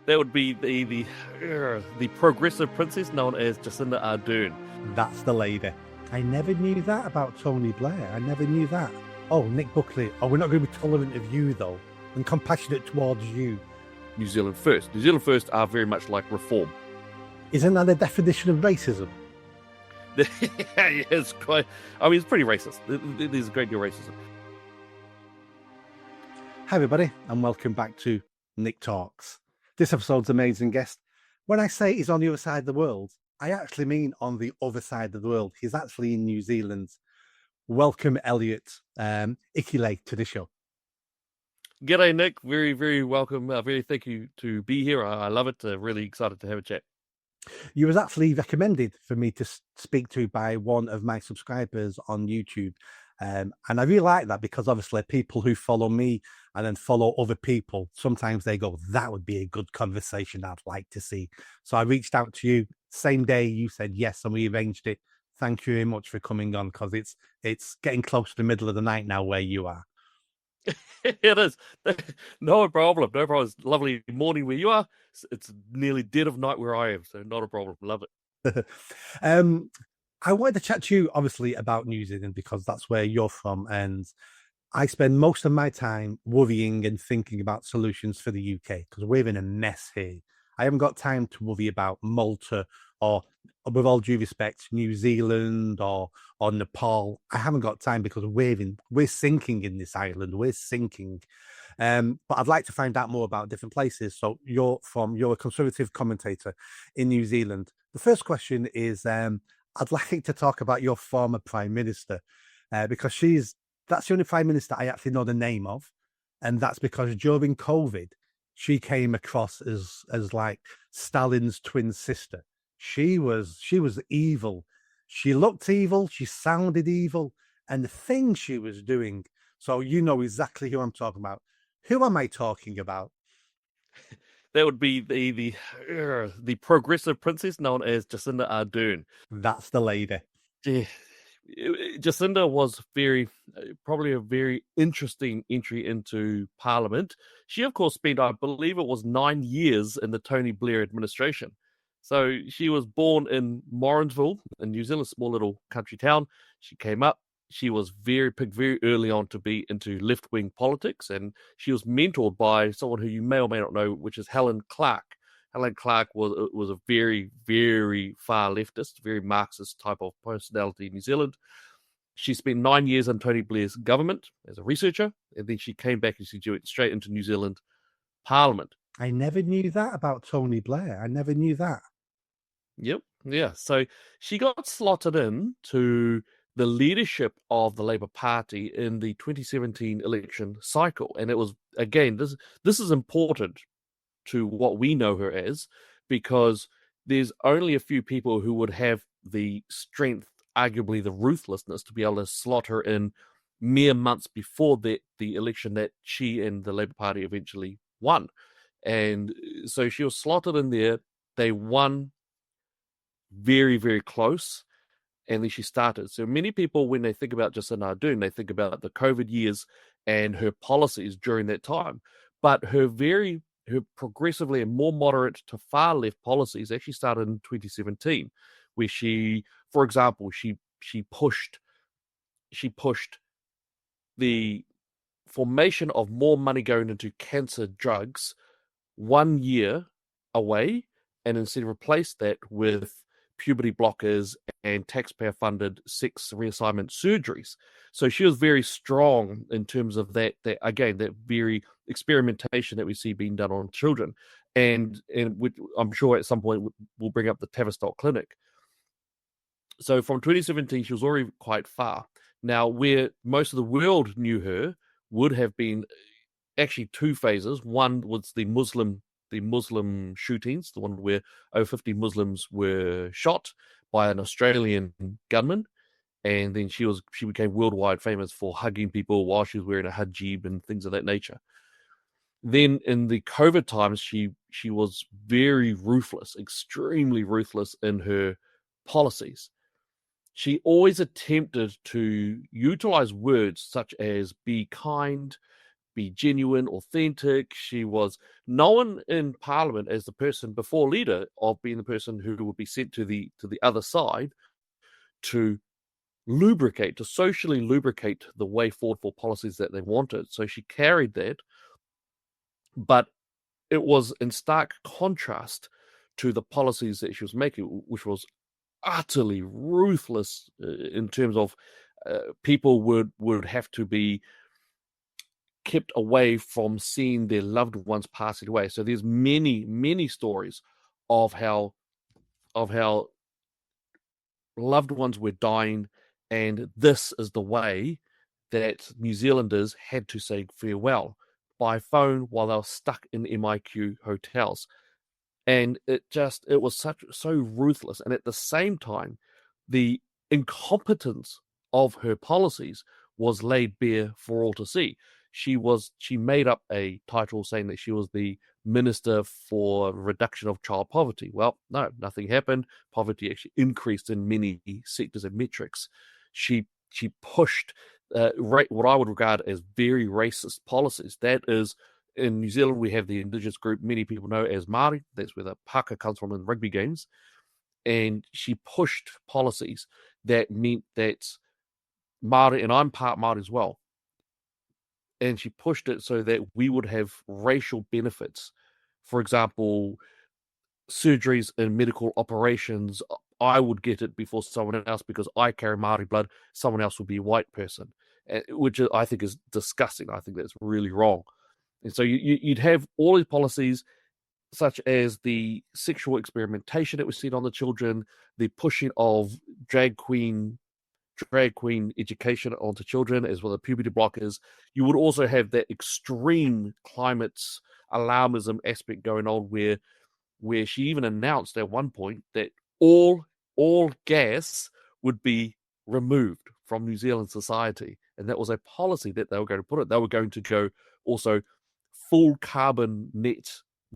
That would be the progressive princess known as Jacinda Ardern. That's the lady. I never knew that about Tony Blair. I never knew that. Oh, Nick Buckley. Oh, we're not going to be tolerant of you, though, and compassionate towards you. New Zealand First. New Zealand First are very much like Reform. Isn't that a definition of racism? It's quite. I mean, it's pretty racist. There's a great deal of racism. Hi, everybody, and welcome back to Nick Talks. This episode's amazing guest. When I say he's on the other side of the world, I actually mean on the other side of the world. He's actually in New Zealand. Welcome, Elliot, Ikilei, to the show. G'day, Nick. Very, very welcome. Very thank you to be here. I love it. Really excited to have a chat. You was actually recommended for me to speak to by one of my subscribers on YouTube. And I really like that because obviously people who follow me and then follow other people, sometimes they go, that would be a good conversation I'd like to see. So I reached out to you. Same day you said yes, and we arranged it. Thank you very much for coming on, because it's getting close to the middle of the night now where you are. It is. No problem. No problem. It's lovely morning where you are. It's nearly dead of night where I am, so not a problem. Love it. I wanted to chat to you, obviously, about New Zealand because that's where you're from. And I spend most of my time worrying and thinking about solutions for the UK because we're in a mess here. I haven't got time to worry about Malta or, with all due respect, New Zealand or Nepal. I haven't got time because we're sinking in this island. We're sinking. But I'd like to find out more about different places. So you're a conservative commentator in New Zealand. The first question is, I'd like to talk about your former prime minister, because that's the only prime minister I actually know the name of. And that's because during COVID, she came across as like Stalin's twin sister. She was evil. She looked evil. She sounded evil. And the thing she was doing. So you know exactly who I'm talking about. Who am I talking about? That would be the progressive princess known as Jacinda Ardern. That's the lady. Yeah. Jacinda was probably a very interesting entry into Parliament. She, of course, spent, I believe it was 9 years in the Tony Blair administration. So she was born in Morrinsville in New Zealand, a small little country town. She came up. She was picked very early on to be into left-wing politics, and she was mentored by someone who you may or may not know, which is Helen Clark. Helen Clark was a very, very far leftist, very Marxist type of personality in New Zealand. She spent 9 years in Tony Blair's government as a researcher, and then she came back and she went straight into New Zealand Parliament. I never knew that about Tony Blair. I never knew that. Yep, yeah. So she got slotted in to the leadership of the Labour Party in the 2017 election cycle. And it was, again, this is important to what we know her as, because there's only a few people who would have the strength, arguably the ruthlessness, to be able to slot her in mere months before the election that she and the Labour Party eventually won. And so she was slotted in there. They won very, very close. And then she started. So many people, when they think about Jacinda Ardern, they think about the COVID years and her policies during that time. But her progressively and more moderate to far left policies actually started in 2017, where she, for example, she pushed the formation of more money going into cancer drugs 1 year away, and instead replaced that with puberty blockers and taxpayer-funded sex reassignment surgeries. So she was very strong in terms of that very experimentation that we see being done on children. And I'm sure at some point we'll bring up the Tavistock Clinic. So from 2017, she was already quite far. Now, where most of the world knew her would have been actually two phases. One was the Muslim shootings, the one where over 50 Muslims were shot by an Australian gunman, and then she became worldwide famous for hugging people while she was wearing a hijab and things of that nature. Then in the COVID times, she was very ruthless, extremely ruthless in her policies. She always attempted to utilize words such as be kind, be genuine, authentic. She was known in Parliament as the person before leader of being the person who would be sent to the other side to lubricate, to socially lubricate the way forward for policies that they wanted. So she carried that, but it was in stark contrast to the policies that she was making, which was utterly ruthless in terms of people would have to be kept away from seeing their loved ones passing away. So there's many stories of how loved ones were dying, and this is the way that New Zealanders had to say farewell by phone while they were stuck in MIQ hotels. And it was so ruthless. And at the same time, the incompetence of her policies was laid bare for all to see. She made up a title saying that she was the Minister for Reduction of Child Poverty. Well, no, nothing happened. Poverty actually increased in many sectors and metrics. She pushed what I would regard as very racist policies. That is, in New Zealand, we have the indigenous group many people know as Māori. That's where the paka comes from in rugby games. And she pushed policies that meant that Māori, and I'm part Māori as well, and she pushed it so that we would have racial benefits. For example, surgeries and medical operations, I would get it before someone else because I carry Māori blood. Someone else would be a white person, which I think is disgusting. I think that's really wrong. And so you'd have all these policies, such as the sexual experimentation that was seen on the children, the pushing of drag queen education onto children, as well as puberty blockers. You would also have that extreme climate alarmism aspect going on, where she even announced at one point that all gas would be removed from New Zealand society, and that was a policy that they were going to put it. They were going to go also full carbon net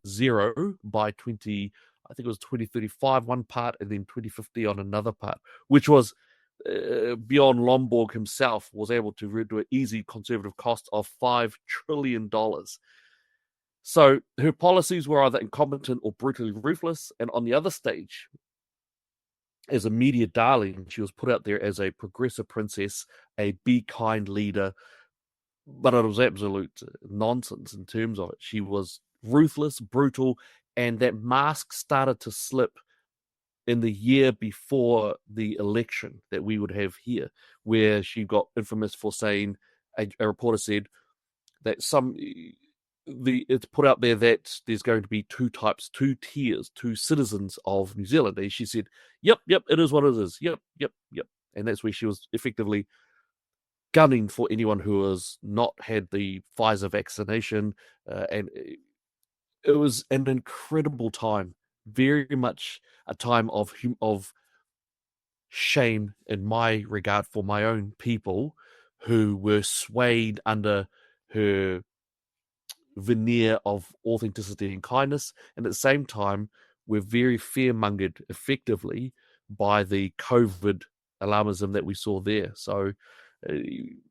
zero by 2035 one part, and then 2050 on another part, which was beyond Lomborg himself was able to do an easy conservative cost of $5 trillion. So her policies were either incompetent or brutally ruthless. And on the other stage, as a media darling, she was put out there as a progressive princess, a be kind leader, but it was absolute nonsense in terms of it. She was ruthless, brutal, and that mask started to slip in the year before the election that we would have here, where she got infamous for saying, a reporter said that it's put out there that there's going to be two tiers, two citizens of New Zealand. And she said, yep, it is what it is. Yep. And that's where she was effectively gunning for anyone who has not had the Pfizer vaccination. And it was an incredible time, very much a time of shame in my regard for my own people who were swayed under her veneer of authenticity and kindness, and at the same time we're very fear-mongered effectively by the COVID alarmism that we saw there. So an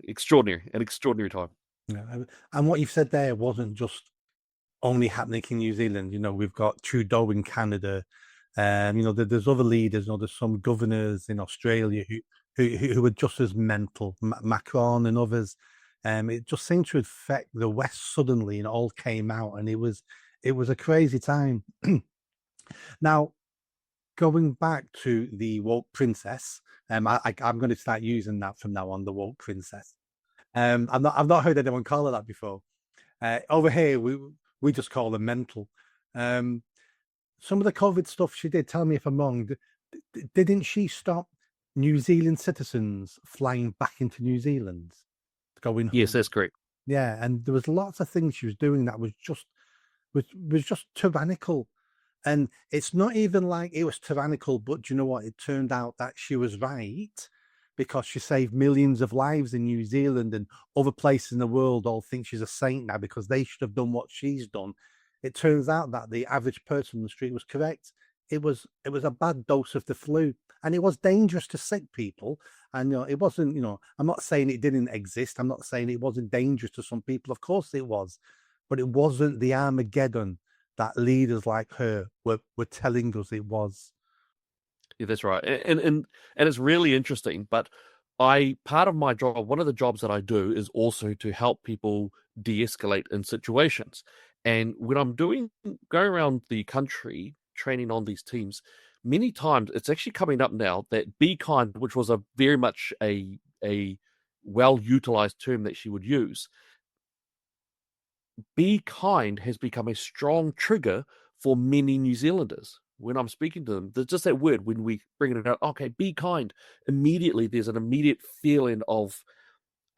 extraordinary time. Yeah, and what you've said there wasn't just only happening in New Zealand. We've got Trudeau in Canada. There's other leaders. There's some governors in Australia who are just as mental. Macron and others. It just seemed to affect the West suddenly, and it all came out, and it was a crazy time. Now, going back to the woke princess, I'm going to start using that from now on. The woke princess. I've not heard anyone call her that before. Over here, we just call her mental. Some of the COVID stuff she did, tell me if I'm wrong, didn't she stop New Zealand citizens flying back into New Zealand? Going home? Yes, that's correct. Yeah, and there was lots of things she was doing that was just tyrannical. And it's not even like it was tyrannical, but you know what? It turned out that she was right, because she saved millions of lives in New Zealand, and other places in the world all think she's a saint now because they should have done what she's done. It turns out that the average person on the street was correct. It was a bad dose of the flu, and it was dangerous to sick people. And it wasn't. I'm not saying it didn't exist. I'm not saying it wasn't dangerous to some people. Of course it was, but it wasn't the Armageddon that leaders like her were telling us it was. Yeah, that's right. And it's really interesting. But part of my job, one of the jobs that I do is also to help people de-escalate in situations. And when I'm going around the country training on these teams, many times it's actually coming up now that be kind, which was a very much a well utilized term that she would use, be kind has become a strong trigger for many New Zealanders. When I'm speaking to them, there's just that word when we bring it out, okay, be kind. Immediately, there's an immediate feeling of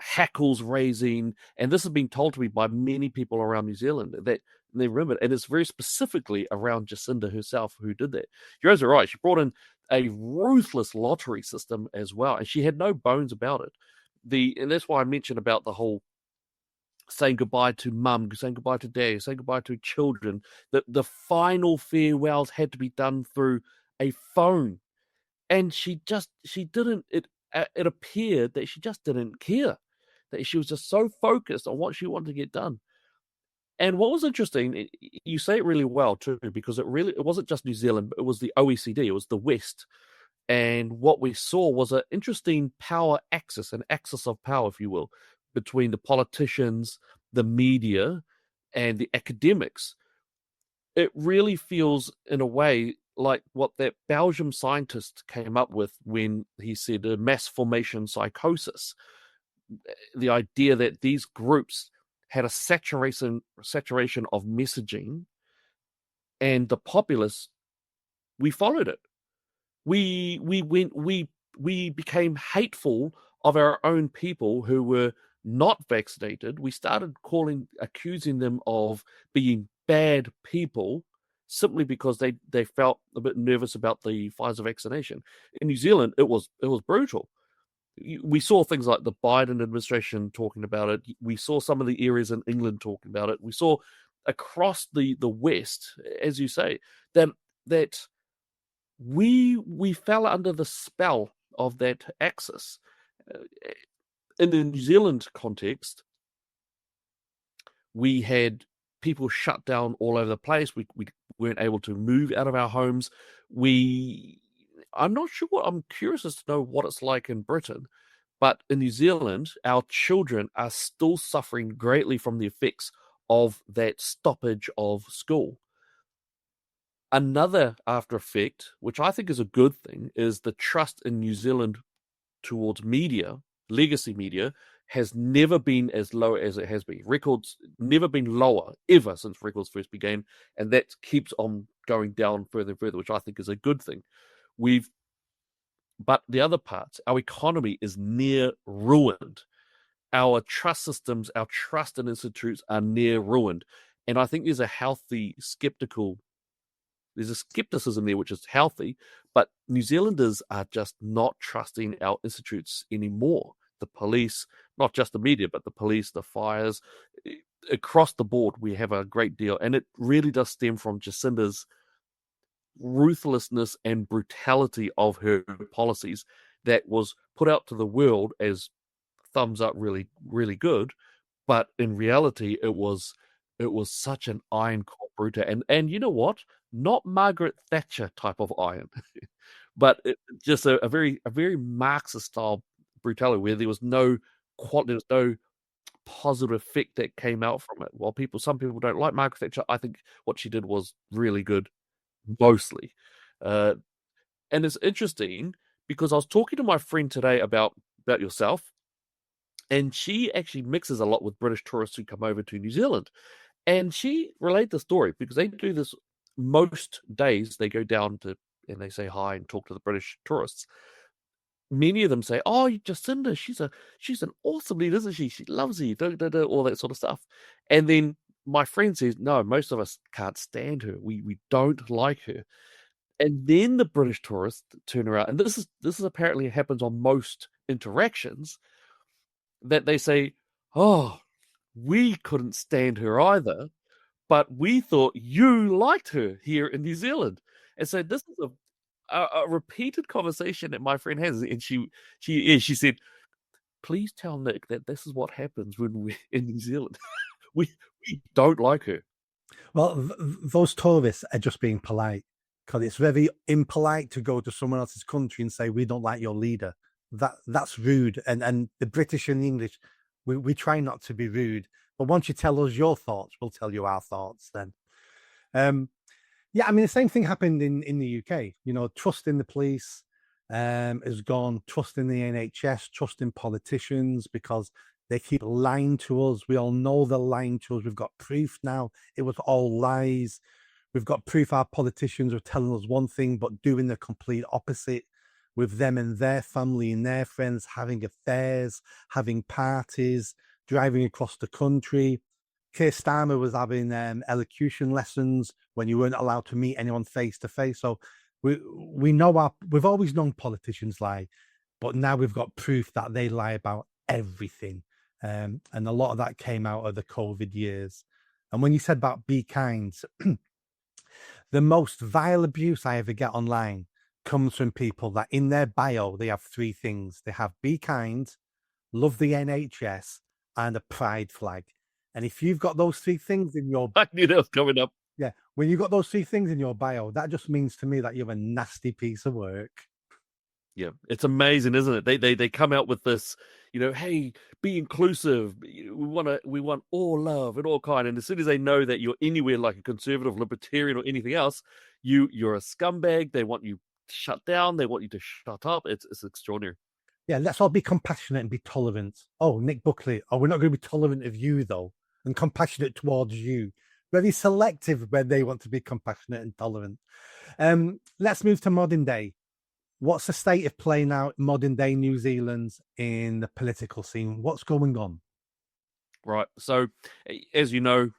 hackles raising. And this has been told to me by many people around New Zealand that they remember. And it's very specifically around Jacinda herself who did that. You're absolutely right. She brought in a ruthless lottery system as well. And she had no bones about it. And that's why I mentioned about the whole saying goodbye to mum, saying goodbye to dad, saying goodbye to children. That the final farewells had to be done through a phone, and she didn't. It appeared that she just didn't care, that she was just so focused on what she wanted to get done. And what was interesting, you say it really well too, because it wasn't just New Zealand, but it was the OECD, it was the West. And what we saw was an interesting power axis, an axis of power, if you will, between the politicians, the media, and the academics. It really feels, in a way, like what that Belgium scientist came up with when he said mass formation psychosis. The idea that these groups had a saturation of messaging, and the populace, we followed it. We became hateful of our own people who were not vaccinated. We started accusing them of being bad people simply because they felt a bit nervous about the Pfizer vaccination. In New Zealand, it was brutal. We saw things like the Biden administration talking about it. We saw some of the areas in England talking about it. We saw across the West, as you say, that we fell under the spell of that axis. In the New Zealand context, we had people shut down all over the place. We weren't able to move out of our homes. I'm not sure I'm curious as to know what it's like in Britain, but in New Zealand, our children are still suffering greatly from the effects of that stoppage of school. Another after effect, which I think is a good thing, is the trust in New Zealand towards media, legacy media, has never been as low as it has been. Records never been lower ever since records first began, and that keeps on going down further and further, which I think is a good thing. But the other parts, our economy is near ruined. Our trust systems, our trust in institutes are near ruined, and I think there's a skepticism there, which is healthy, but New Zealanders are just not trusting our institutes anymore. The police, not just the media, but the police, the fires, across the board, we have a great deal. And it really does stem from Jacinda's ruthlessness and brutality of her policies that was put out to the world as thumbs up, really, really good. But in reality, it was such an iron core brutal. And you know what? Not Margaret Thatcher type of iron, but just a very Marxist style brutality where there was no positive effect that came out from it. While some people don't like Margaret Thatcher, I think what she did was really good, mostly. Uh, and it's interesting because I was talking to my friend today about yourself, and she actually mixes a lot with British tourists who come over to New Zealand. And she relayed the story because they do this most days. They go down to and they say hi and talk to the British tourists. Many of them say, "Oh, Jacinda, she's an awesome leader, isn't she? She loves you, all that sort of stuff." And then my friend says, "No, most of us can't stand her. We don't like her." And then the British tourists turn around, and this is apparently happens on most interactions, that they say, "Oh, we couldn't stand her either, but we thought you liked her here in New Zealand." And so this is a repeated conversation that my friend has, and she said, "Please tell Nick that this is what happens when we're in New Zealand. we don't like her." Well, those tourists are just being polite because it's very impolite to go to someone else's country and say we don't like your leader. That's rude. And the British and the English, we try not to be rude. But once you tell us your thoughts, we'll tell you our thoughts then. Yeah, I mean the same thing happened in the UK. You know, trust in the police is gone. Trust in the NHS. Trust in politicians because they keep lying to us. We all know they're lying to us. We've got proof now. It was all lies. We've got proof our politicians are telling us one thing but doing the complete opposite with them and their family and their friends having affairs, having parties, driving across the country. Keir Starmer was having elocution lessons when you weren't allowed to meet anyone face to face. So we know we've always known politicians lie, but now we've got proof that they lie about everything. And a lot of that came out of the COVID years. And when you said about be kind, the most vile abuse I ever get online comes from people that in their bio, they have three things. They have be kind, love the NHS, and a pride flag. And if you've got those three things in your... I knew that was coming up. Yeah, when you've got those three things in your bio, that just means to me that you're a nasty piece of work. Yeah, it's amazing, isn't it? They come out with this, hey, be inclusive. We want all love and all kind. And as soon as they know that you're anywhere like a conservative, libertarian, or anything else, you're a scumbag. They want you shut down. They want you to shut up. It's extraordinary. Yeah, let's all be compassionate and be tolerant. Oh, Nick Buckley. Oh, we're not going to be tolerant of you though, and compassionate towards you. Very selective when they want to be compassionate and tolerant. Let's move to modern day. What's the state of play now, modern day New Zealand in the political scene? What's going on? Right. So, as you know,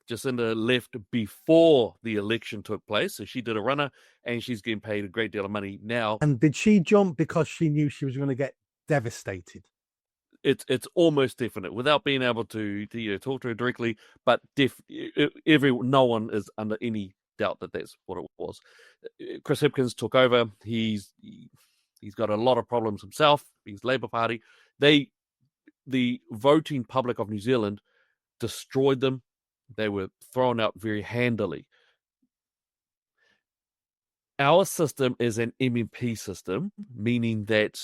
Jacinda left before the election took place. So she did a runner and she's getting paid a great deal of money now. And did she jump because she knew she was going to get devastated? It's almost definite without being able to talk to her directly, but no one is under any doubt that that's what it was. Chris Hipkins took over. He's got a lot of problems himself. He's Labour Party. The voting public of New Zealand destroyed them. They were thrown out very handily. Our system is an MMP system, meaning that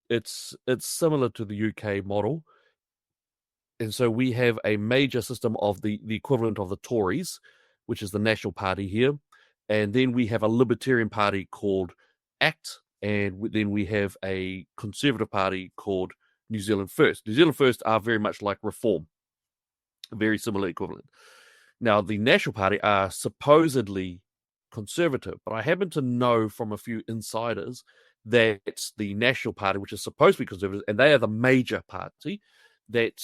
it's similar to the UK model. And so we have a major system of the equivalent of the Tories, which is the National Party here. And then we have a Libertarian Party called ACT. And then we have a Conservative Party called New Zealand First. New Zealand First are very much like Reform, very similar equivalent. Now, the National Party are supposedly conservative, but I happen to know from a few insiders that the National Party, which is supposed to be conservative, and they are the major party, that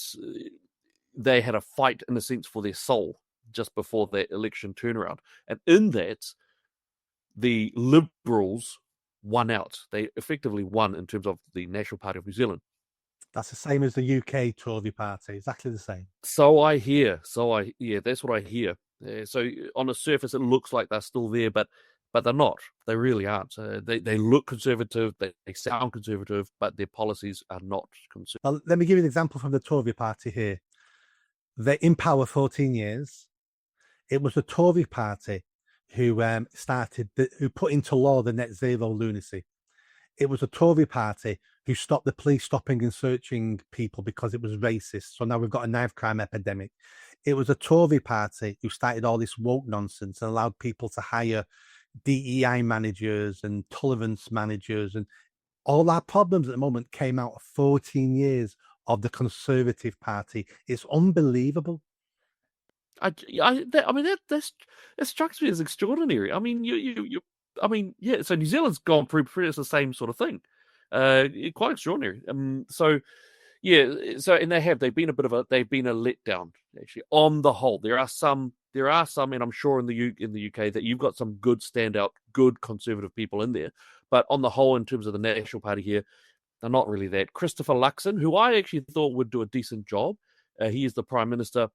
they had a fight, in a sense, for their soul just before that election turnaround. And in that, the Liberals won out. They effectively won in terms of the National Party of New Zealand. That's the same as the UK Tory party, exactly the same. So I hear. That's what I hear. So on the surface, it looks like they're still there, but they're not. They really aren't. They look conservative, they sound conservative, but their policies are not conservative. Well, let me give you an example from the Tory party here. They're in power 14 years. It was the Tory party who who put into law the net zero lunacy. It was a Tory party who stopped the police stopping and searching people because it was racist. So now we've got a knife crime epidemic. It was a Tory party who started all this woke nonsense and allowed people to hire DEI managers and tolerance managers. And all our problems at the moment came out of 14 years of the Conservative Party. It's unbelievable. That strikes me as extraordinary. I mean, so New Zealand's gone through pretty much the same sort of thing. Quite extraordinary. And they've been a letdown actually. On the whole, there are some, and I'm sure in the UK that you've got some good standout, good conservative people in there. But on the whole, in terms of the National Party here, they're not really that. Christopher Luxon, who I actually thought would do a decent job, he is the Prime Minister.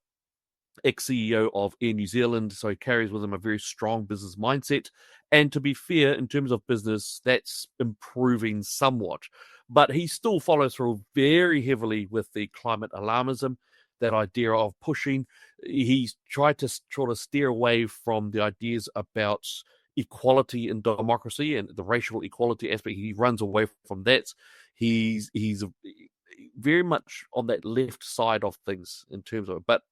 ex-CEO of Air New Zealand, so he carries with him a very strong business mindset. And to be fair, in terms of business, that's improving somewhat. But he still follows through very heavily with the climate alarmism, that idea of pushing. He's tried to sort of steer away from the ideas about equality and democracy and the racial equality aspect. He runs away from that. He's very much on that left side of things in terms of it. But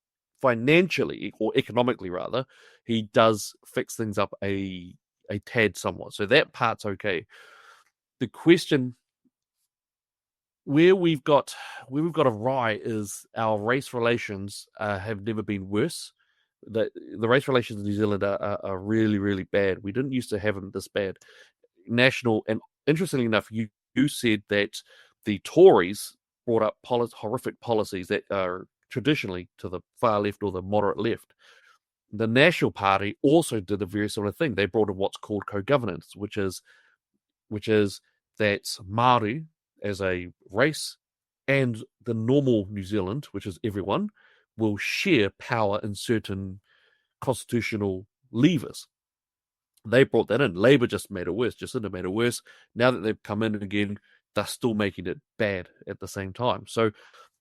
financially, or economically rather, he does fix things up a tad somewhat. So that part's okay. The question where we've got awry is our race relations have never been worse. The race relations in New Zealand are really, really bad. We didn't used to have them this bad. National, and interestingly enough, you said that the Tories brought up horrific policies that are traditionally to the far left or the moderate left. The National Party also did a very similar thing. They brought in what's called co-governance, which is that Māori as a race and the normal New Zealand, which is everyone, will share power in certain constitutional levers. They brought that in. Labour just made it worse. Jacinda made it worse. Now that they've come in again, they're still making it bad at the same time. So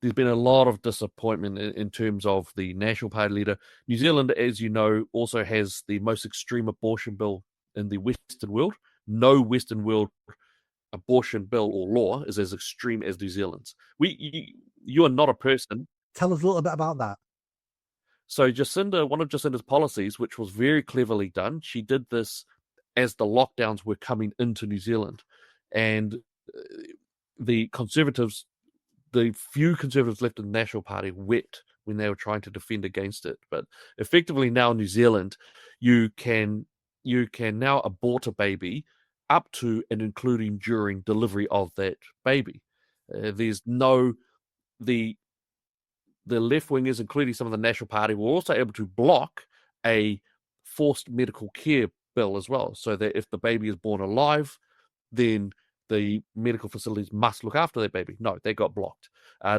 there's been a lot of disappointment in terms of the National Party leader. New Zealand, as you know, also has the most extreme abortion bill in the Western world. No Western world abortion bill or law is as extreme as New Zealand's. You are not a person. Tell us a little bit about that. So Jacinda, one of Jacinda's policies, which was very cleverly done, she did this as the lockdowns were coming into New Zealand. And the Conservatives, the few Conservatives left in the National Party, wept when they were trying to defend against it. But effectively now in New Zealand, you can now abort a baby up to and including during delivery of that baby. There's no the left wingers, including some of the National Party, were also able to block a forced medical care bill as well, so that if the baby is born alive, then the medical facilities must look after that baby. No, they got blocked.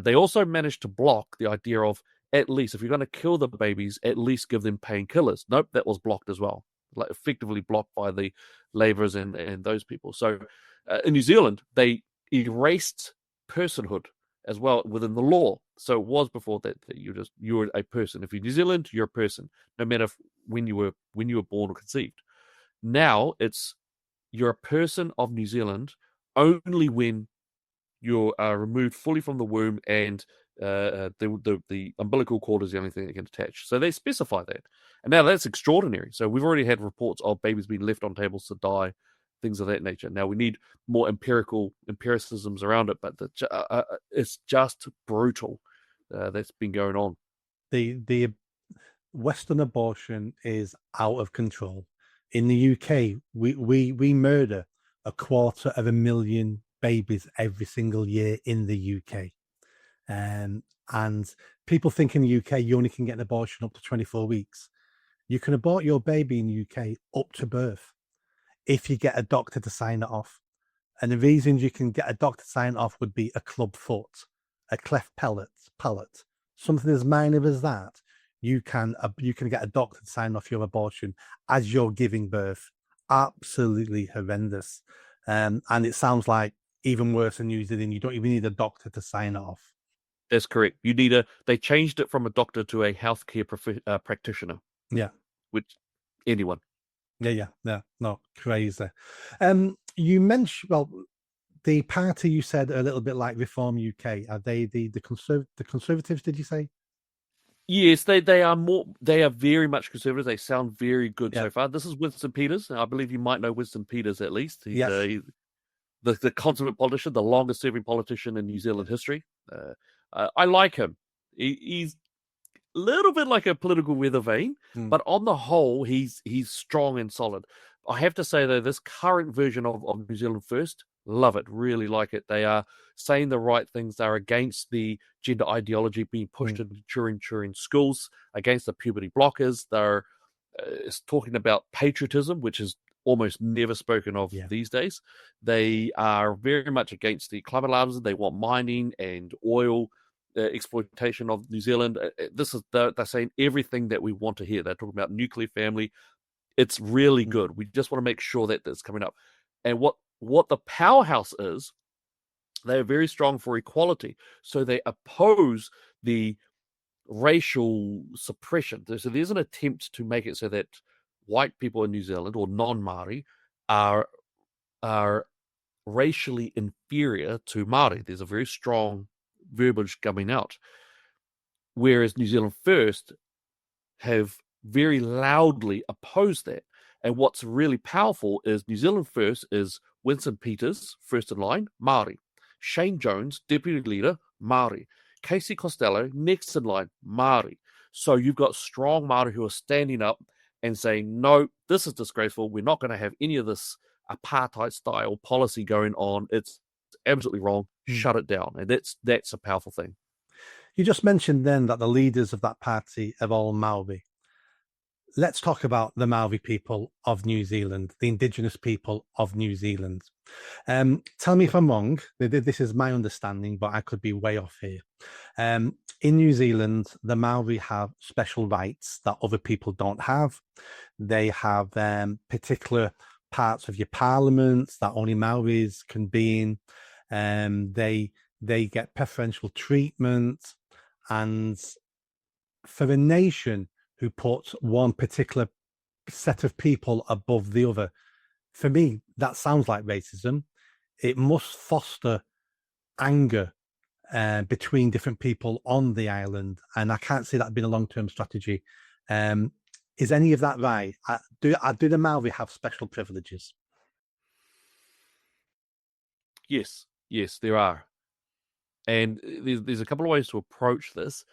They also managed to block the idea of, at least if you're going to kill the babies, at least give them painkillers. Nope, that was blocked as well. Like effectively blocked by the Labourers and those people. So in New Zealand, they erased personhood as well within the law. So it was before that you were a person. If you're New Zealand, you're a person, no matter when you were born or conceived. Now it's you're a person of New Zealand only when you're removed fully from the womb and the umbilical cord is the only thing that can attach. So they specify that. And now that's extraordinary. So we've already had reports of babies being left on tables to die, things of that nature. Now we need more empiricisms around it, but it's just brutal that's been going on. The Western abortion is out of control. In the UK, we murder 250,000 babies every single year in the UK. And people think in the UK you only can get an abortion up to 24 weeks. You can abort your baby in the UK up to birth if you get a doctor to sign it off. And the reasons you can get a doctor to sign it off would be a club foot, a cleft palate, something as minor as that. You can get a doctor to sign off your abortion as you're giving birth. Absolutely horrendous. And it sounds like even worse in New Zealand, you don't even need a doctor to sign it off. That's correct. They changed it from a doctor to a healthcare practitioner. Yeah. Which anyone. Yeah. No, crazy. You mentioned, the party you said a little bit like Reform UK. Are they the Conservatives, did you say? Yes, they are very much conservative. They sound very good so far. This is Winston Peters. I believe you might know Winston Peters at least. He's the consummate politician, the longest serving politician in New Zealand history. I like him. He's a little bit like a political weather vane, but on the whole, he's strong and solid. I have to say, though, this current version of New Zealand First, love it, really like it. They are saying the right things. They're against the gender ideology being pushed into children schools, against the puberty blockers. They're talking about patriotism, which is almost never spoken of these days. They are very much against the climate alarmism. They want mining and oil exploitation of New Zealand. They're saying everything that we want to hear. They're talking about nuclear family. It's really good. We just want to make sure that that's coming up. And what the powerhouse is, they're very strong for equality. So they oppose the racial suppression. So there's an attempt to make it so that white people in New Zealand or non-Māori are racially inferior to Māori. There's a very strong verbiage coming out. Whereas New Zealand First have very loudly opposed that. And what's really powerful is New Zealand First is Winston Peters, first in line, Māori. Shane Jones, deputy leader, Māori. Casey Costello, next in line, Māori. So you've got strong Māori who are standing up and saying, no, this is disgraceful. We're not going to have any of this apartheid-style policy going on. It's absolutely wrong. Shut it down. And that's a powerful thing. You just mentioned then that the leaders of that party are all Maori. Let's talk about the Maori people of New Zealand, the indigenous people of New Zealand. Tell me if I'm wrong. This is my understanding, but I could be way off here. In New Zealand, the Maori have special rights that other people don't have. They have particular parts of your parliament that only Maoris can be in. They get preferential treatment. And for a nation who puts one particular set of people above the other, for me, that sounds like racism. It must foster anger between different people on the island. And I can't see that being a long-term strategy. Is any of that right? Do the Maori have special privileges? Yes, there are. And there's a couple of ways to approach this.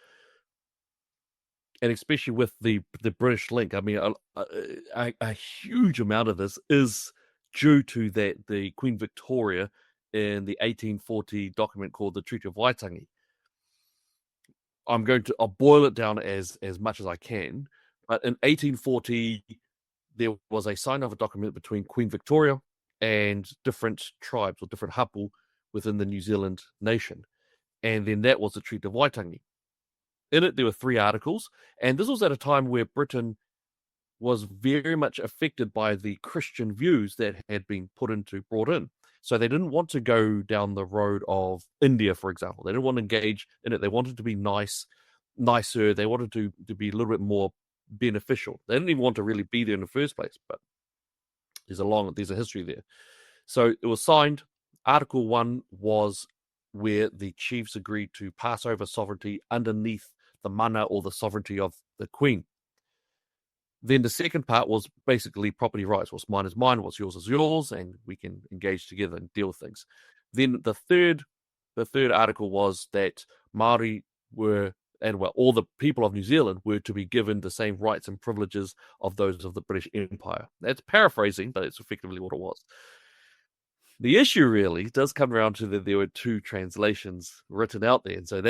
And especially with the British link, I mean, a huge amount of this is due to the Queen Victoria in the 1840 document called the Treaty of Waitangi. I'll boil it down as much as I can. But in 1840, there was a sign of a document between Queen Victoria and different tribes or different hapu within the New Zealand nation. And then that was the Treaty of Waitangi. In it, there were 3 articles, and this was at a time where Britain was very much affected by the Christian views that had been brought in. So they didn't want to go down the road of India, for example. They didn't want to engage in it. They wanted to be nicer. They wanted to be a little bit more beneficial. They didn't even want to really be there in the first place, but there's a history there. So it was signed. Article 1 was where the chiefs agreed to pass over sovereignty underneath the mana or the sovereignty of the Queen. Then the second part was basically property rights. What's mine is mine, what's yours is yours, and we can engage together and deal with things. Then the third article was that Māori all the people of New Zealand were to be given the same rights and privileges of those of the British Empire. That's paraphrasing, but it's effectively what it was. The issue really does come around to that there were 2 translations written out there. And so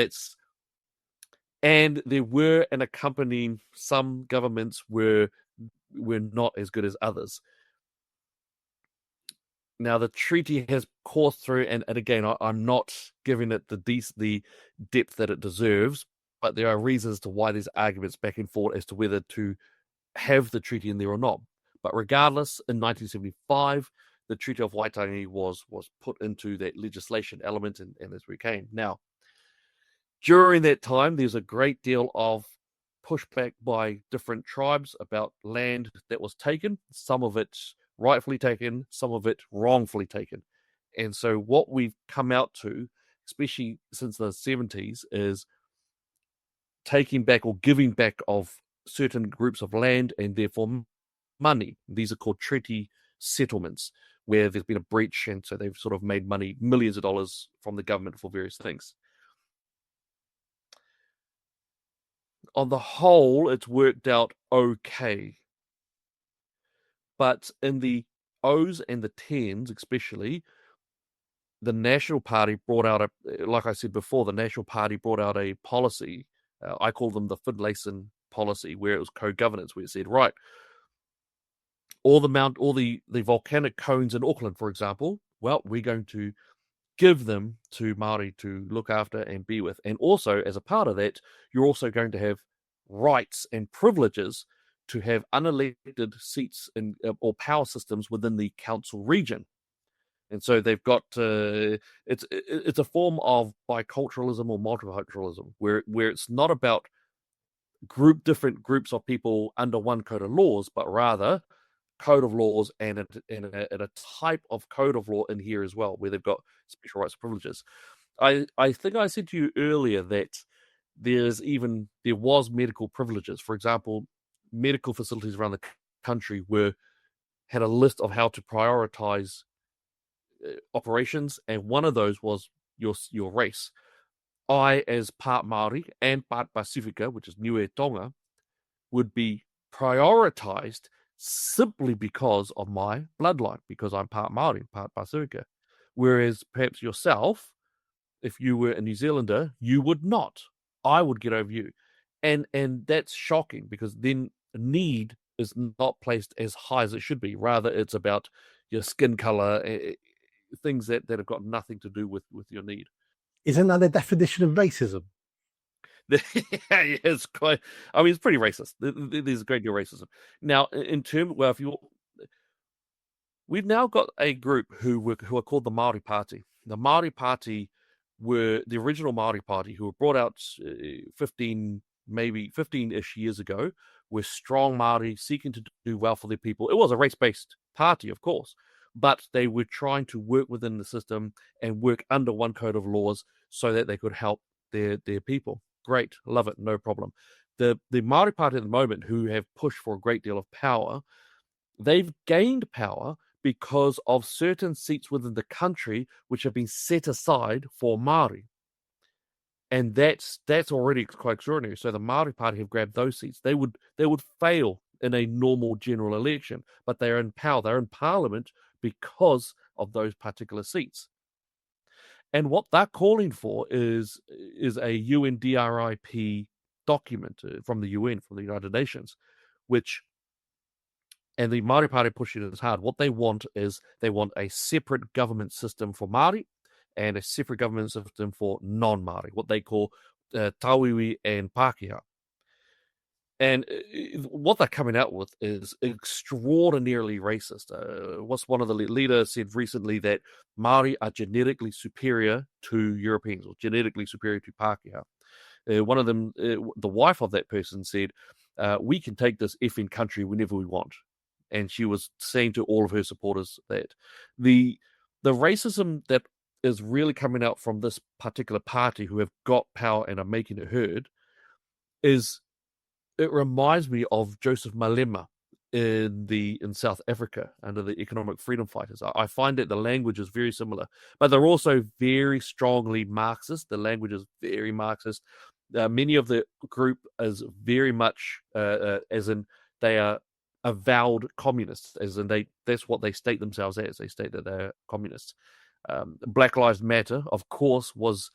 and there were an accompanying, some governments were not as good as others. Now, the treaty has coursed through, and again, I'm not giving it the depth that it deserves, but there are reasons to why there's arguments back and forth as to whether to have the treaty in there or not. But regardless, in 1975, the Treaty of Waitangi was put into that legislation element, and as we came. Now, during that time, there's a great deal of pushback by different tribes about land that was taken, some of it rightfully taken, some of it wrongfully taken. And so what we've come out to, especially since the 70s, is taking back or giving back of certain groups of land and therefore money. These are called treaty settlements, where there's been a breach, and so they've sort of made money, millions of dollars from the government for various things. On the whole, it's worked out okay. But in the O's and the tens, especially, the National Party brought out like I said before, the National Party brought out a policy. I call them the Finlayson policy, where it was co-governance, where it said, right, all the volcanic cones in Auckland, for example, well, we're going to give them to Maori to look after and be with. And also, as a part of that, you're also going to have rights and privileges to have unelected seats in or power systems within the council region. And so they've got it's a form of biculturalism or multiculturalism where it's not about different groups of people under one code of laws, but rather code of laws and a type of code of law in here as well, where they've got special rights and privileges. I think I said to you earlier that there was medical privileges. For example, medical facilities around the country had a list of how to prioritize operations, and one of those was your race. I, as part Maori and part Pacifica, which is Niue Tonga, would be prioritized simply because of my bloodline, because I'm part Maori, part Pacifica. Whereas perhaps yourself, if you were a New Zealander, you would not. I would get over you. And that's shocking because then need is not placed as high as it should be. Rather, it's about your skin color, things that have got nothing to do with your need. Isn't that the definition of racism? It's quite. I mean, it's pretty racist. There's a great deal of racism. Now, in terms, well, we've now got a group who are called the Maori Party. The Maori Party were the original Maori Party who were brought out 15-ish years ago. Were strong Maori seeking to do well for their people. It was a race-based party, of course, but they were trying to work within the system and work under one code of laws so that they could help their people. Great, love it, no problem. The Maori Party at the moment, who have pushed for a great deal of power, they've gained power because of certain seats within the country which have been set aside for Maori. And that's already quite extraordinary. So the Maori Party have grabbed those seats. They would fail in a normal general election, but they're in power. They're in parliament because of those particular seats. And what they're calling for is a UNDRIP document from the UN, from the United Nations, and the Māori Party pushing it as hard. What they want is a separate government system for Māori and a separate government system for non-Māori, what they call Tauiwi and Pākehā. And what they're coming out with is extraordinarily racist. What's one of the leaders said recently that Māori are genetically superior to Europeans or genetically superior to Pākehā. One of them, the wife of that person said, we can take this effing country whenever we want. And she was saying to all of her supporters that the racism that is really coming out from this particular party who have got power and are making it heard it reminds me of Joseph Malema in South Africa under the Economic Freedom Fighters. I find that the language is very similar, but they're also very strongly Marxist. The language is very Marxist. Many of the group is very much as in they are avowed communists, as in that's what they state themselves as. They state that they're communists. Black Lives Matter, of course, was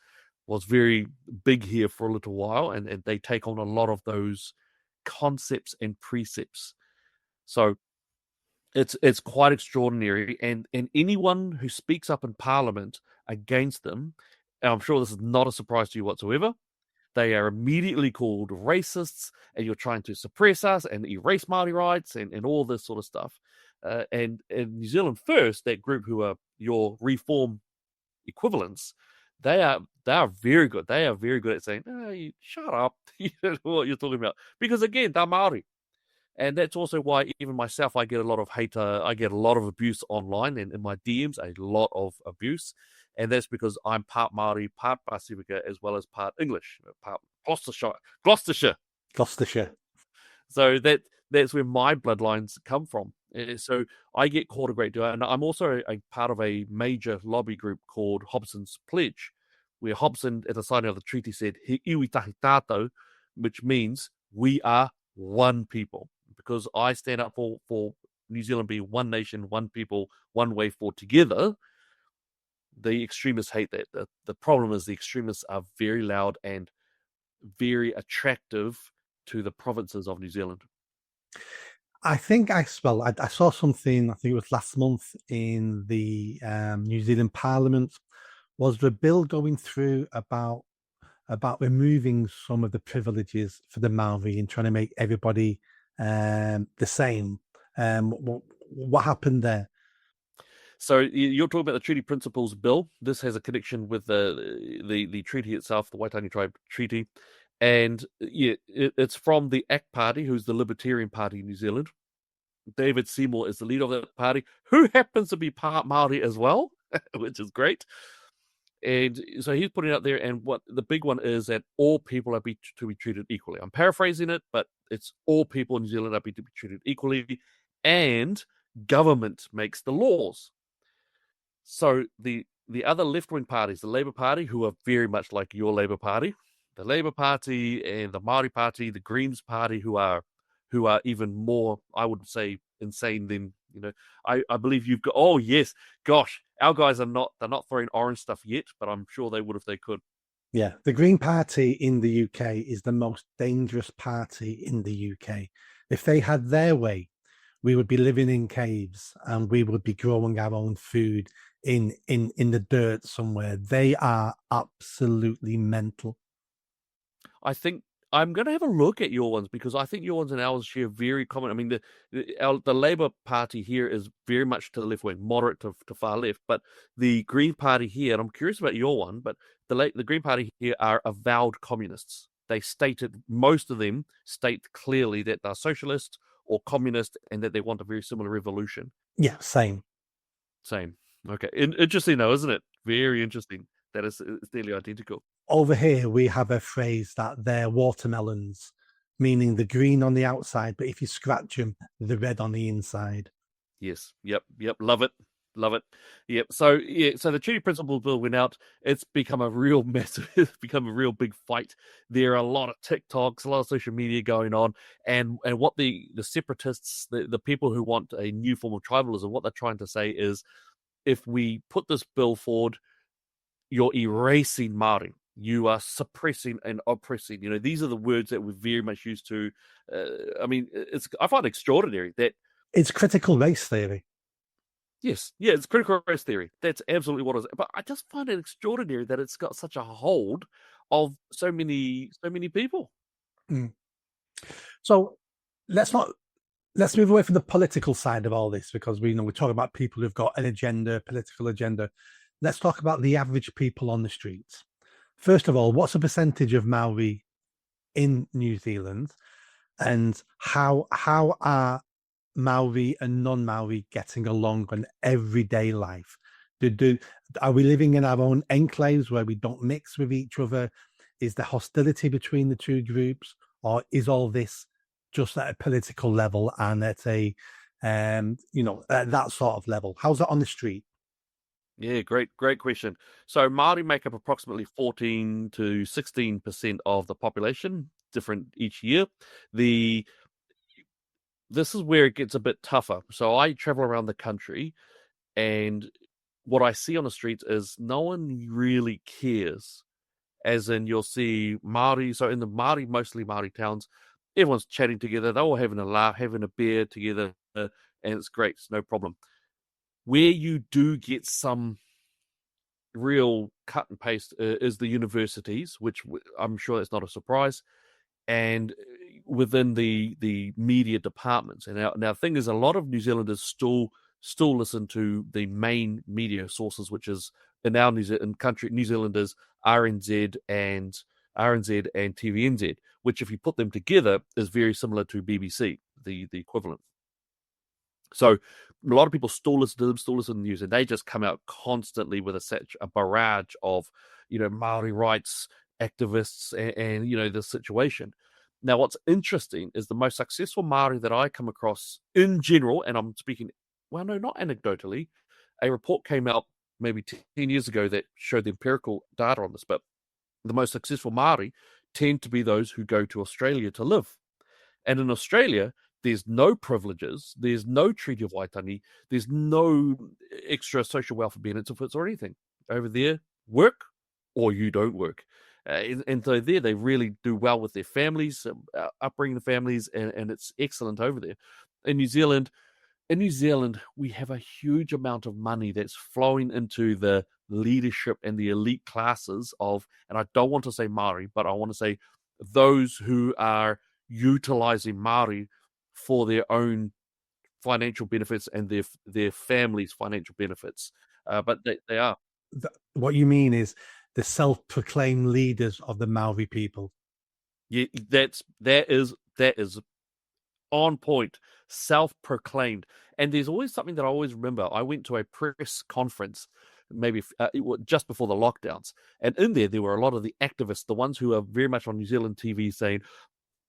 very big here for a little while, and they take on a lot of those concepts and precepts. So it's quite extraordinary, and anyone who speaks up in Parliament against them, and I'm sure this is not a surprise to you whatsoever, they are immediately called racists, and you're trying to suppress us and erase Māori rights and all this sort of stuff. And New Zealand First, that group who are your reform equivalents, they are very good. They are very good at saying, "Oh, you shut up, you don't know what you're talking about." Because again, they're Māori. And that's also why even myself, I get a lot of hate. I get a lot of abuse online and in my DMs, a lot of abuse. And that's because I'm part Māori, part Pacifica, as well as part English, part Gloucestershire. So that's where my bloodlines come from. So I get called a great deal. And I'm also a part of a major lobby group called Hobson's Pledge, where Hobson, at the signing of the treaty, said, He iwi tahi tātou, which means we are one people. Because I stand up for New Zealand being one nation, one people, one way forward together. The extremists hate that. The problem is the extremists are very loud and very attractive to the provinces of New Zealand. I think I saw something, I think it was last month in the New Zealand Parliament, was the bill going through about removing some of the privileges for the Maori and trying to make everybody the same. What happened there? So you're talking about the Treaty Principles Bill. This has a connection with the treaty itself, the Waitangi Tribe Treaty, and yeah, it's from the ACT Party, who's the Libertarian Party in New Zealand. David Seymour is the leader of that party, who happens to be part Maori as well, which is great. And so he's putting it out there, and what the big one is that all people are to be treated equally. I'm paraphrasing it, but it's all people in New Zealand are to be treated equally, and government makes the laws. So the other left wing parties, the Labour Party, who are very much like your Labour Party, the Labour Party and the Māori Party, the Greens Party, who are even more, I would say, insane than I believe you've got. Oh yes, gosh, our guys they're not throwing orange stuff yet, but I'm sure they would if they could. Yeah, the Green Party in the UK is the most dangerous party in the UK. If they had their way, we would be living in caves and we would be growing our own food in the dirt somewhere. They are absolutely mental. I think I'm going to have a look at your ones because I think your ones and ours share very common. I mean, the Labour Party here is very much to the left wing, moderate to far left, but the Green Party here, and I'm curious about your one, but the Green Party here are avowed communists. They stated, most of them state clearly that they're socialist or communist and that they want a very similar revolution. Yeah, same. Same. Okay. Interesting though, isn't it? Very interesting. That it's nearly identical. Over here, we have a phrase that they're watermelons, meaning the green on the outside, but if you scratch them, the red on the inside. Yes. Yep. Love it. Love it. Yep. So so the Treaty Principles Bill went out. It's become a real mess. It's become a real big fight. There are a lot of TikToks, a lot of social media going on, and what the separatists, the people who want a new form of tribalism, what they're trying to say is, if we put this bill forward, you're erasing Māori. You are suppressing and oppressing. These are the words that we're very much used to. I mean, I find it extraordinary that it's critical race theory. Yes, yeah, it's critical race theory. That's absolutely what it is. But I just find it extraordinary that it's got such a hold of so many people. Mm. So let's move away from the political side of all this because we we're talking about people who've got an agenda, political agenda. Let's talk about the average people on the streets. First of all, what's the percentage of Maori in New Zealand, and how are Maori and non-Maori getting along on everyday life? Are we living in our own enclaves where we don't mix with each other? Is there hostility between the two groups, or is all this just at a political level and at a at that sort of level? How's that on the street? Yeah, great question. So Māori make up approximately 14 to 16% of the population, different each year. This is where it gets a bit tougher. So I travel around the country, and what I see on the streets is no one really cares. As in, you'll see Māori. So in the Māori, mostly Māori towns, everyone's chatting together. They're all having a laugh, having a beer together, and it's great. It's no problem. Where you do get some real cut and paste is the universities, which I'm sure that's not a surprise, and within the media departments. And now thing is, a lot of New Zealanders still listen to the main media sources, which is in our New Zealanders RNZ and TVNZ, which if you put them together is very similar to BBC, the equivalent. So a lot of people still listen to them, still listen to the news, and they just come out constantly with such a barrage of, Māori rights activists and this situation. Now, what's interesting is the most successful Māori that I come across in general, and I'm speaking, well, no, not anecdotally, a report came out maybe 10 years ago that showed the empirical data on this, but the most successful Māori tend to be those who go to Australia to live. And in Australia, there's no privileges, there's no Treaty of Waitangi, there's no extra social welfare benefits or anything. Over there, work or you don't work. And so there, they really do well with their families, upbringing the families, and it's excellent over there. In New Zealand, in New Zealand, we have a huge amount of money that's flowing into the leadership and the elite classes of, and I don't want to say Maori, but I want to say those who are utilizing Maori for their own financial benefits and their families' financial benefits. But they are. What you mean is the self-proclaimed leaders of the Maori people. Yeah, that is on point, self-proclaimed. And there's always something that I always remember. I went to a press conference maybe just before the lockdowns, and in there were a lot of the activists, the ones who are very much on New Zealand TV, saying,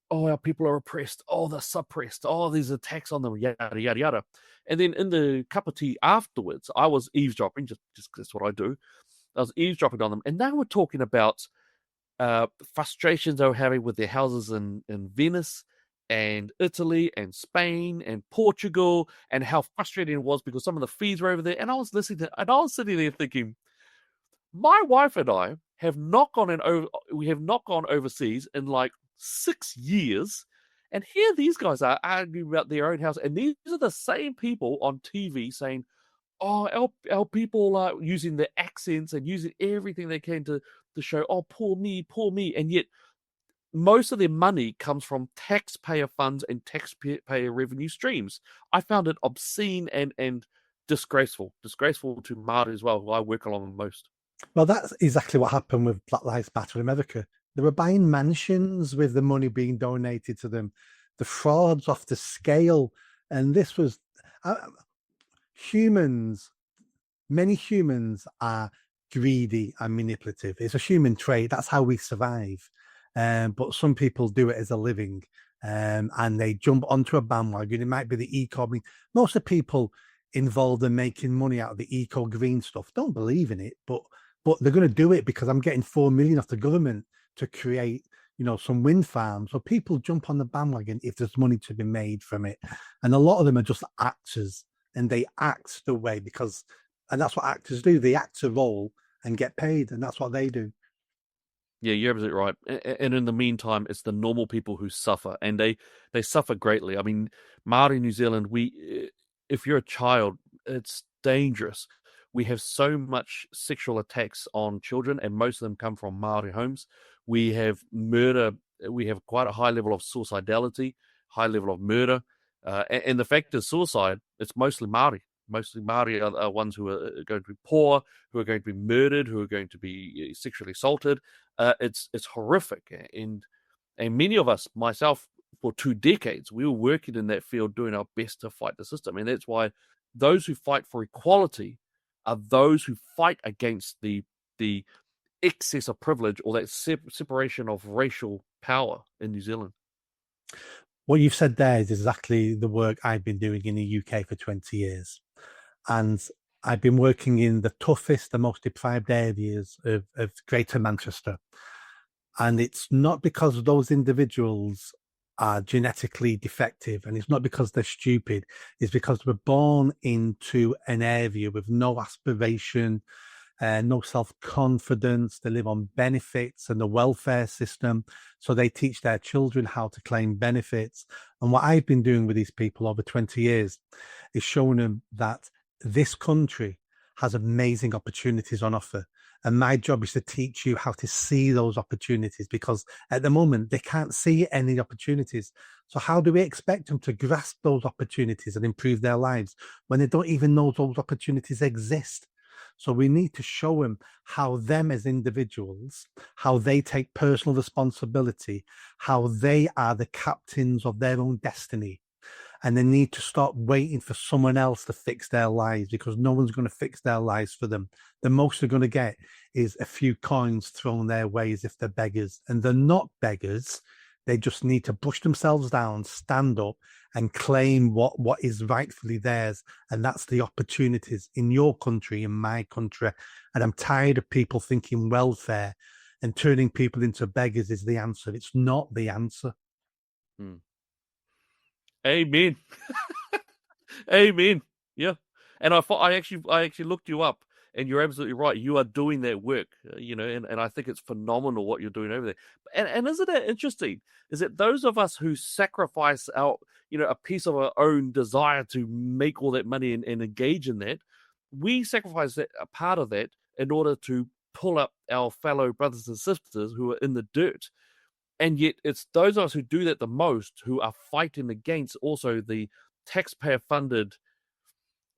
"Oh, our people are oppressed. Oh, they're suppressed. Oh, there's attacks on them. Yada yada yada." And then in the cup of tea afterwards, I was eavesdropping. Just that's what I do. I was eavesdropping on them, and they were talking about frustrations they were having with their houses in Venice and Italy and Spain and Portugal, and how frustrating it was because some of the fees were over there. And I was listening to, and I was sitting there thinking, my wife and I have not gone we have not gone overseas in like 6 years. And here these guys are arguing about their own house. And these are the same people on TV saying, oh, our people are using the accents and using everything they can to show, oh, poor me. And yet most of their money comes from taxpayer funds and taxpayer revenue streams. I found it obscene and disgraceful to Māori as well, who I work along most. Well, that's exactly what happened with Black Lives Matter in America. They were buying mansions with the money being donated to them. The frauds off the scale. And this was humans, many humans are greedy and manipulative. It's a human trait. That's how we survive. But some people do it as a living, and they jump onto a bandwagon. It might be the eco. Most of the people involved in making money out of the eco green stuff don't believe in it, but they're going to do it because I'm getting 4 million off the government to create, some wind farms. So people jump on the bandwagon if there's money to be made from it, and a lot of them are just actors, and they act the way and that's what actors do. They act a role and get paid, and that's what they do. Yeah, you're absolutely right. And in the meantime, it's the normal people who suffer, and they suffer greatly. I mean, Māori New Zealand, if you're a child, it's dangerous. We have so much sexual attacks on children, and most of them come from Māori homes. We have murder. We have quite a high level of suicidality, high level of murder. And the fact is, suicide, it's mostly Māori. Mostly Māori are ones who are going to be poor, who are going to be murdered, who are going to be sexually assaulted. It's horrific, and many of us, myself, for 2 decades, we were working in that field, doing our best to fight the system, and that's why those who fight for equality are those who fight against the excess of privilege or that separation of racial power in New Zealand. What you've said there is exactly the work I've been doing in the UK for 20 years. And I've been working in the toughest, the most deprived areas of Greater Manchester. And it's not because those individuals are genetically defective, and it's not because they're stupid. It's because they were born into an area with no aspiration, no self-confidence. They live on benefits and the welfare system. So they teach their children how to claim benefits. And what I've been doing with these people over 20 years is showing them that this country has amazing opportunities on offer. And my job is to teach you how to see those opportunities, because at the moment they can't see any opportunities. So how do we expect them to grasp those opportunities and improve their lives when they don't even know those opportunities exist? So we need to show them how them as individuals, how they take personal responsibility, how they are the captains of their own destiny. And they need to stop waiting for someone else to fix their lives, because no one's going to fix their lives for them. The most they're going to get is a few coins thrown their way as if they're beggars. And they're not beggars. They just need to push themselves down, stand up, and claim what is rightfully theirs. And that's the opportunities in your country, in my country. And I'm tired of people thinking welfare and turning people into beggars is the answer. It's not the answer. Amen. Amen. Yeah. And I actually looked you up, and you're absolutely right. You are doing that work, and I think it's phenomenal what you're doing over there. And isn't it interesting? Is that those of us who sacrifice a piece of our own desire to make all that money and engage in that, we sacrifice a part of that in order to pull up our fellow brothers and sisters who are in the dirt. And yet it's those of us who do that the most who are fighting against also the taxpayer funded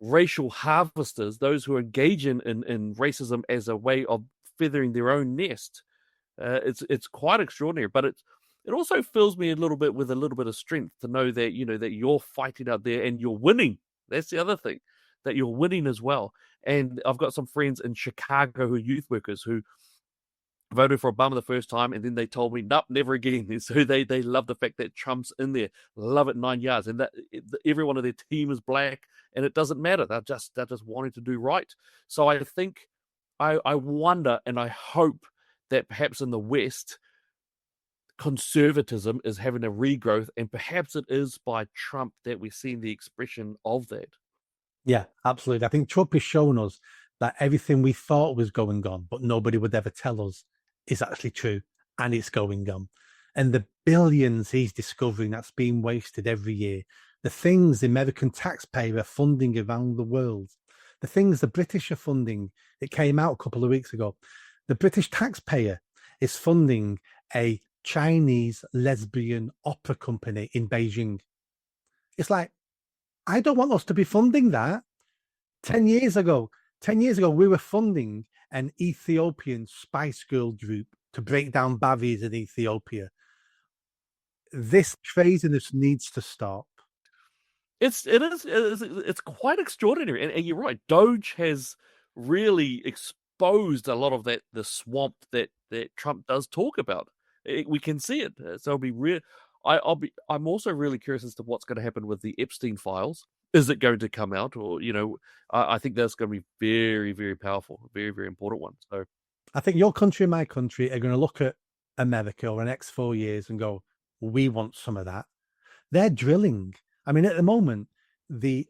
racial harvesters, those who engage in racism as a way of feathering their own nest. It's quite extraordinary, but it also fills me a little bit with a little bit of strength to know that that you're fighting out there and you're winning. That's the other thing, that you're winning as well. And I've got some friends in Chicago who are youth workers who voted for Obama the first time, and then they told me, nope, never again. So they love the fact that Trump's in there, love it 9 yards, and that every one of their team is black, and it doesn't matter. They're just wanting to do right. So I think, I wonder, and I hope that perhaps in the West, conservatism is having a regrowth, and perhaps it is by Trump that we're seeing the expression of that. Yeah, absolutely. I think Trump has shown us that everything we thought was going on, but nobody would ever tell us, is actually true, and it's going on. And the billions he's discovering that's being wasted every year, the things the American taxpayer are funding around the world, the things the British are funding. It came out a couple of weeks ago. The British taxpayer is funding a Chinese lesbian opera company in Beijing. It's like, I don't want us to be funding that. 10 years ago, we were funding an Ethiopian Spice Girl group to break down barriers in Ethiopia. This craziness needs to stop. It's quite extraordinary, and you're right. Doge has really exposed a lot of the swamp that Trump does talk about. We can see it, so it'll be real. I'm also really curious as to what's going to happen with the Epstein files. Is it going to come out, or I think that's going to be very, very powerful, very, very important one. So I think your country and my country are going to look at America over the next 4 years and go, we want some of that. They're drilling. I mean, at the moment, the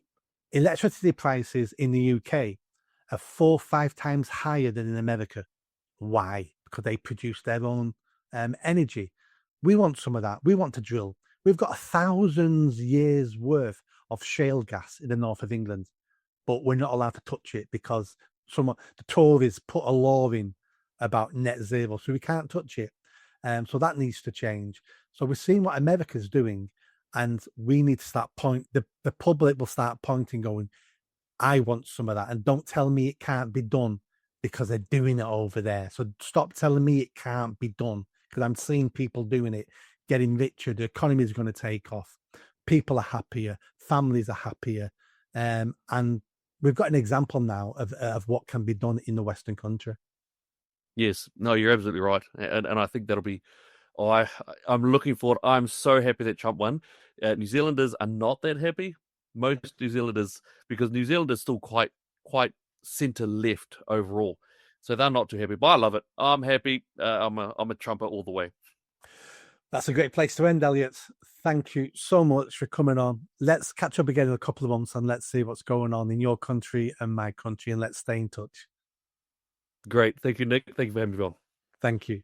electricity prices in the UK are 4 or 5 times higher than in America. Why? Because they produce their own energy. We want some of that. We want to drill. We've got 1,000 years worth of shale gas in the north of England, but we're not allowed to touch it because the Tories put a law in about net zero, so we can't touch it. So that needs to change. So we're seeing what America's doing, and we need to start the public will start pointing, going, I want some of that, and don't tell me it can't be done because they're doing it over there. So stop telling me it can't be done, because I'm seeing people doing it, getting richer. The economy is going to take off. People are happier. Families are happier. And we've got an example now of what can be done in the Western country. Yes, no, you're absolutely right, and I think that'll be. I'm looking forward. I'm so happy that Trump won. New Zealanders are not that happy. Most New Zealanders, because New Zealand is still quite centre left overall, so they're not too happy. But I love it. I'm happy. I'm a Trumper all the way. That's a great place to end, Elliot. Thank you so much for coming on. Let's catch up again in a couple of months and let's see what's going on in your country and my country, and let's stay in touch. Great. Thank you, Nick. Thank you for having me on. Thank you.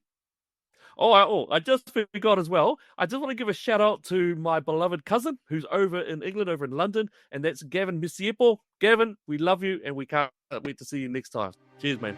I just forgot as well. I just want to give a shout out to my beloved cousin who's over in England, over in London, and that's Gavin Misiepo. Gavin, we love you and we can't wait to see you next time. Cheers, man.